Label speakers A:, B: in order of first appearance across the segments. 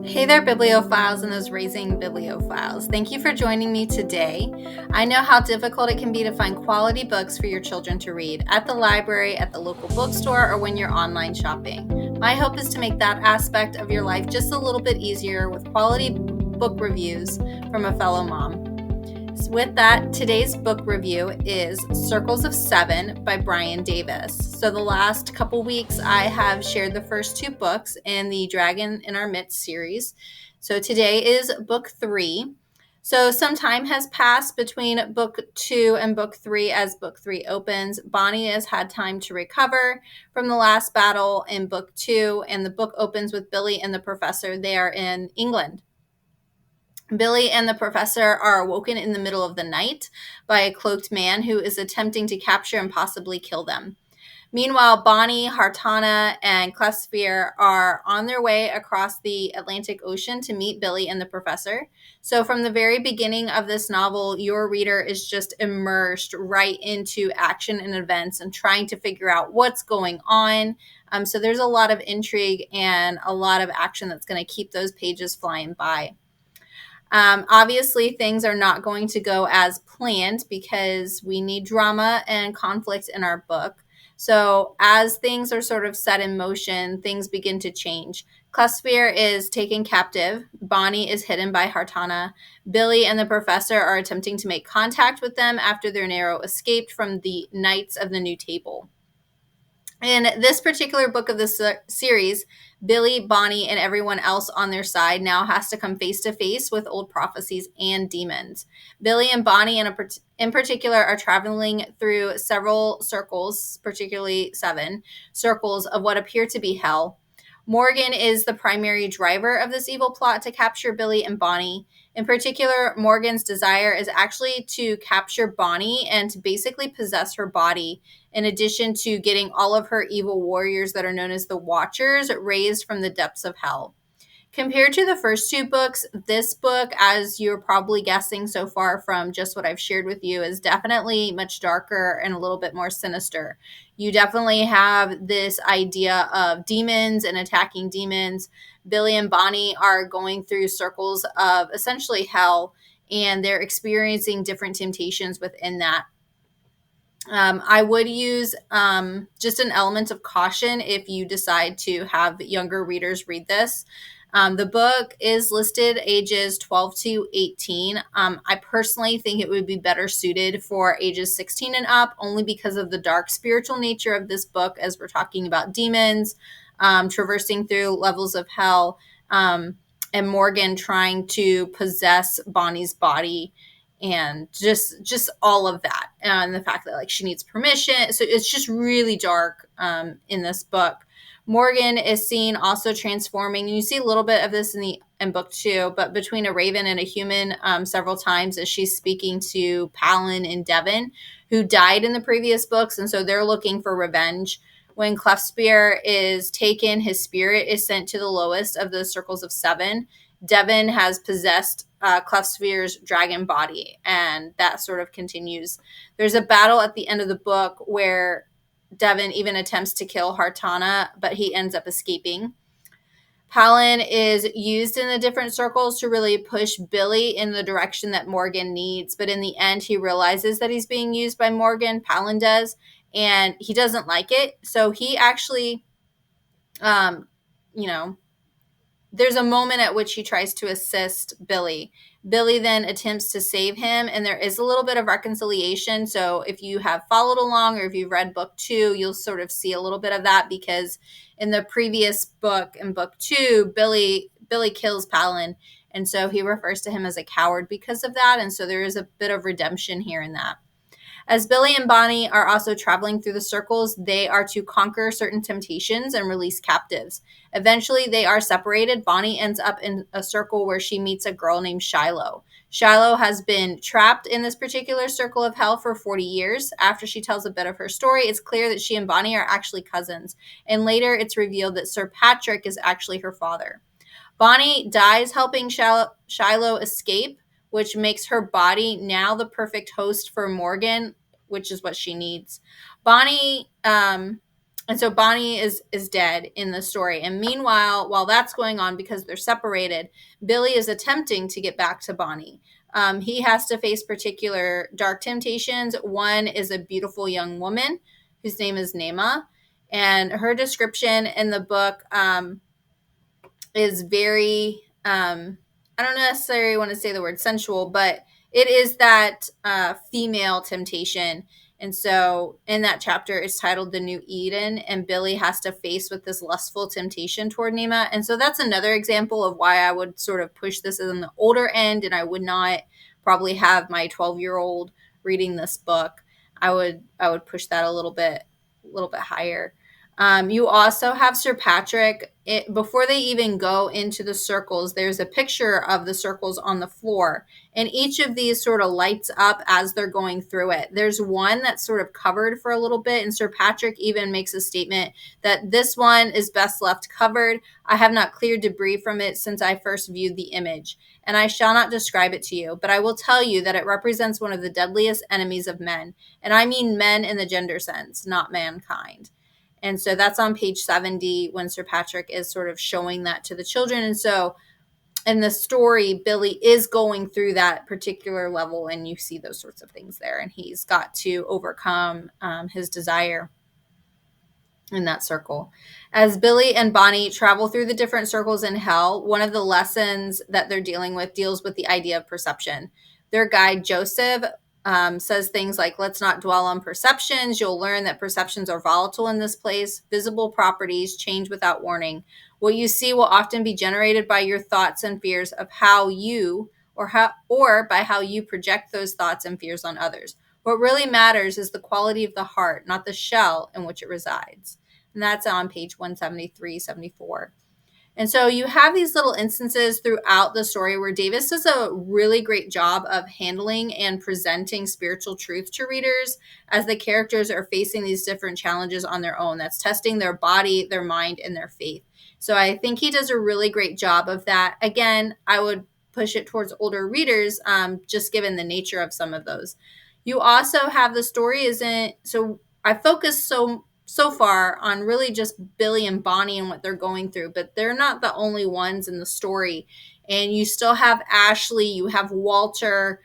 A: Hey there, bibliophiles and those raising bibliophiles. Thank you for joining me today. I know how difficult it can be to find quality books for your children to read at the library, at the local bookstore, or when you're online shopping. My hope is to make that aspect of your life just a little bit easier with quality book reviews from a fellow mom. So with that, today's book review is Circles of Seven by Bryan Davis. So the last couple weeks, I have shared the first two books in the Dragon in Our Midst series. So today is book 3. So some time has passed between book 2 and book 3 as book 3 opens. Bonnie has had time to recover from the last battle in book 2, and the book opens with Billy and the professor there in England. Billy and the professor are awoken in the middle of the night by a cloaked man who is attempting to capture and possibly kill them. Meanwhile, Bonnie, Hartana, and Clesphere are on their way across the Atlantic Ocean to meet Billy and the professor. So from the very beginning of this novel, your reader is just immersed right into action and events and trying to figure out what's going on. So there's a lot of intrigue and a lot of action that's going to keep those pages flying by. Obviously, things are not going to go as planned because we need drama and conflict in our book. So as things are sort of set in motion, things begin to change. Clesphere is taken captive. Bonnie is hidden by Hartana. Billy and the professor are attempting to make contact with them after their narrow escaped from the Knights of the New Table. In this particular book of the series, Billy, Bonnie, and everyone else on their side now has to come face to face with old prophecies and demons. Billy and Bonnie, in particular, are traveling through several circles, particularly 7 circles of what appear to be hell. Morgan is the primary driver of this evil plot to capture Billy and Bonnie. In particular, Morgan's desire is actually to capture Bonnie and to basically possess her body, in addition to getting all of her evil warriors that are known as the Watchers raised from the depths of hell. Compared to the first 2 books, this book, as you're probably guessing so far from just what I've shared with you, is definitely much darker and a little bit more sinister. You definitely have this idea of demons and attacking demons. Billy and Bonnie are going through circles of essentially hell, and they're experiencing different temptations within that. I would use just an element of caution if you decide to have younger readers read this. The book is listed ages 12 to 18. I personally think it would be better suited for ages 16 and up, only because of the dark spiritual nature of this book, as we're talking about demons, traversing through levels of hell, and Morgan trying to possess Bonnie's body, and just all of that, and the fact that like she needs permission. So it's just really dark in this book. Morgan is seen also transforming. You see a little bit of this in book 2, but between a raven and a human several times as she's speaking to Palin and Devon, who died in the previous books, and so they're looking for revenge. When Clesphere is taken, his spirit is sent to the lowest of the circles of 7. Devon has possessed Clesphere's dragon body, and that sort of continues. There's a battle at the end of the book where Devon even attempts to kill Hartana, but he ends up escaping. Palin is used in the different circles to really push Billy in the direction that Morgan needs, but in the end, he realizes that he's being used by Morgan, Palin does, and he doesn't like it. So he actually, um, you know, there's a moment at which he tries to assist Billy. Billy then attempts to save him, and there is a little bit of reconciliation. So if you have followed along or if you've read book 2, you'll sort of see a little bit of that, because in the previous book, in book 2, Billy kills Palin, and so he refers to him as a coward because of that. And so there is a bit of redemption here in that. As Billy and Bonnie are also traveling through the circles, they are to conquer certain temptations and release captives. Eventually, they are separated. Bonnie ends up in a circle where she meets a girl named Shiloh. Shiloh has been trapped in this particular circle of hell for 40 years. After she tells a bit of her story, it's clear that she and Bonnie are actually cousins. And later, it's revealed that Sir Patrick is actually her father. Bonnie dies helping Shiloh escape, which makes her body now the perfect host for Morgan, which is what she needs. Bonnie And so Bonnie is dead in the story. And meanwhile, while that's going on, because they're separated, Billy is attempting to get back to Bonnie. He has to face particular dark temptations. One is a beautiful young woman whose name is Nema, and her description in the book is very I don't necessarily want to say the word sensual, but it is that female temptation. And so in that chapter, it's titled The New Eden, and Billy has to face with this lustful temptation toward Nema. And so that's another example of why I would sort of push this in the older end, and I would not probably have my 12-year-old reading this book. I would push that a little bit higher. You also have Sir Patrick. Before they even go into the circles, there's a picture of the circles on the floor, and each of these sort of lights up as they're going through it. There's one that's sort of covered for a little bit, and Sir Patrick even makes a statement that this one is best left covered. I have not cleared debris from it since I first viewed the image, and I shall not describe it to you, but I will tell you that it represents one of the deadliest enemies of men, and I mean men in the gender sense, not mankind. And so that's on page 70 when Sir Patrick is sort of showing that to the children. And so in the story, Billy is going through that particular level, and you see those sorts of things there. And he's got to overcome his desire in that circle. As Billy and Bonnie travel through the different circles in hell, one of the lessons that they're dealing with deals with the idea of perception. Their guide, Joseph, says things like, let's not dwell on perceptions. You'll learn that perceptions are volatile in this place. Visible properties change without warning. What you see will often be generated by your thoughts and fears of how you or by how you project those thoughts and fears on others. What really matters is the quality of the heart, not the shell in which it resides. And that's on page 173, 74. And so you have these little instances throughout the story where Davis does a really great job of handling and presenting spiritual truth to readers as the characters are facing these different challenges on their own. That's testing their body, their mind, and their faith. So I think he does a really great job of that. Again, I would push it towards older readers, just given the nature of some of those. You also have the story isn't so I focus so far on really just Billy and Bonnie and what they're going through, but they're not the only ones in the story. And you still have Ashley, you have Walter,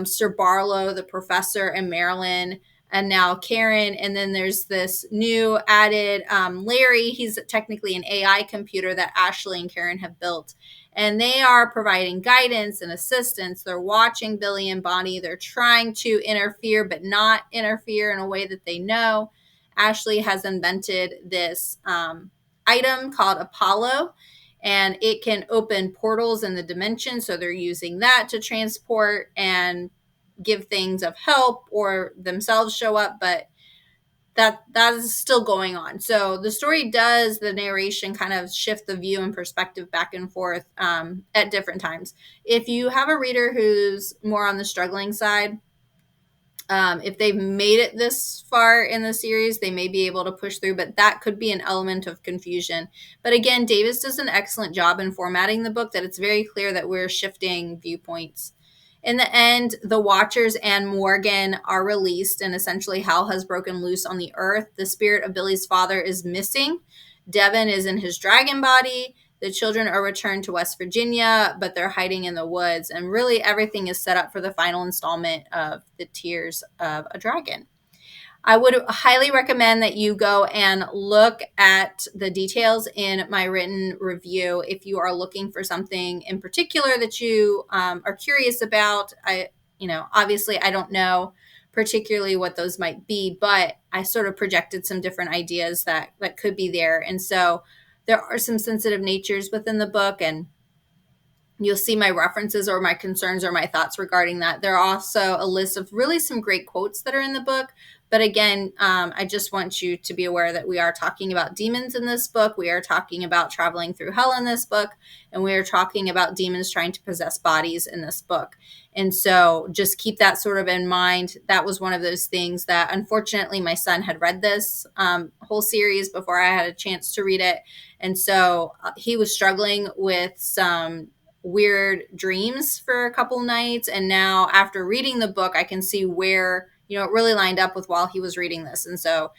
A: Sir Barlow, the professor, and Marilyn, and now Karen. And then there's this new added Larry. He's technically an AI computer that Ashley and Karen have built. And they are providing guidance and assistance. They're watching Billy and Bonnie. They're trying to interfere, but not interfere in a way that they know. Ashley has invented this item called Apollo, and it can open portals in the dimension. So they're using that to transport and give things of help or themselves show up, but that is still going on. So the story does, the narration kind of shift the view and perspective back and forth at different times. If you have a reader who's more on the struggling side, if they've made it this far in the series, they may be able to push through, but that could be an element of confusion. But again, Davis does an excellent job in formatting the book that it's very clear that we're shifting viewpoints. In the end, the Watchers and Morgan are released, and essentially hell has broken loose on the earth. The spirit of Billy's father is missing. Devin is in his dragon body. The children are returned to West Virginia, but they're hiding in the woods. And really, everything is set up for the final installment of The Tears of a Dragon. I would highly recommend that you go and look at the details in my written review if you are looking for something in particular that you are curious about. Obviously, I don't know particularly what those might be, but I sort of projected some different ideas that could be there. And so there are some sensitive natures within the book, and you'll see my references or my concerns or my thoughts regarding that. There are also a list of really some great quotes that are in the book. But again, I just want you to be aware that we are talking about demons in this book. We are talking about traveling through hell in this book. And we are talking about demons trying to possess bodies in this book. And so just keep that sort of in mind. That was one of those things that unfortunately my son had read this whole series before I had a chance to read it. And so he was struggling with some weird dreams for a couple nights. And now after reading the book, I can see where, it really lined up with while he was reading this. And so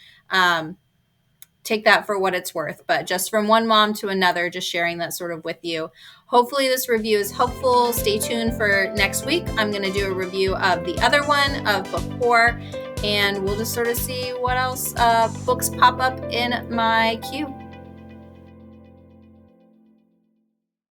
A: take that for what it's worth. But just from one mom to another, just sharing that sort of with you. Hopefully this review is helpful. Stay tuned for next week. I'm going to do a review of the other one, of book 4, and we'll just sort of see what else books pop up in my queue.